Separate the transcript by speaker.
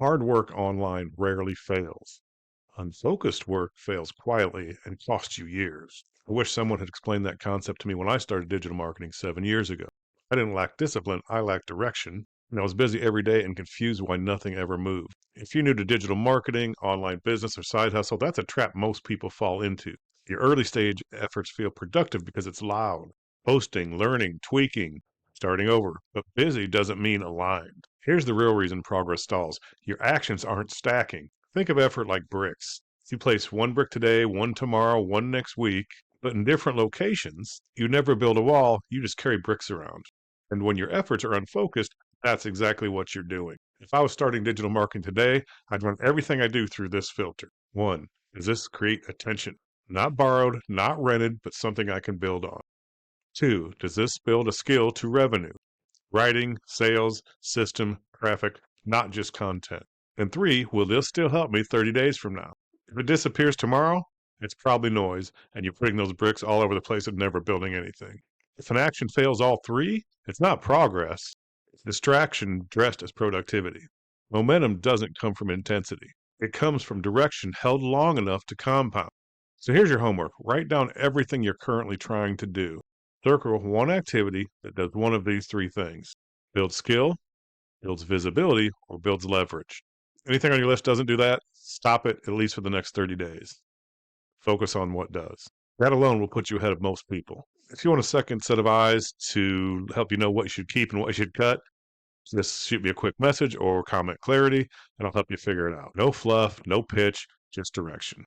Speaker 1: Hard work online rarely fails. Unfocused work fails quietly and costs you years. I wish someone had explained that concept to me when I started digital marketing 7 years ago. I didn't lack discipline, I lacked direction. And I was busy every day and confused why nothing ever moved. If you're new to digital marketing, online business, or side hustle, that's a trap most people fall into. Your early stage efforts feel productive because it's loud, posting, learning, tweaking, starting over. But busy doesn't mean aligned. Here's the real reason progress stalls. Your actions aren't stacking. Think of effort like bricks. If you place one brick today, one tomorrow, one next week, but in different locations, you never build a wall, you just carry bricks around. And when your efforts are unfocused, that's exactly what you're doing. If I was starting digital marketing today, I'd run everything I do through this filter. One, does this create attention? Not borrowed, not rented, but something I can build on. Two, does this build a skill to revenue? Writing, sales, system, traffic, not just content. And three, will this still help me 30 days from now? If it disappears tomorrow, it's probably noise, and you're putting those bricks all over the place and never building anything. If an action fails all three, it's not progress, it's distraction dressed as productivity. Momentum doesn't come from intensity, it comes from direction held long enough to compound. So here's your homework, write down everything you're currently trying to do. Circle one activity that does one of these three things: builds skill, builds visibility, or builds leverage. Anything on your list doesn't do that, stop it at least for the next 30 days. Focus on what does. That alone will put you ahead of most people. If you want a second set of eyes to help you know what you should keep and what you should cut, just shoot me a quick message or comment clarity, and I'll help you figure it out. No fluff, no pitch, just direction.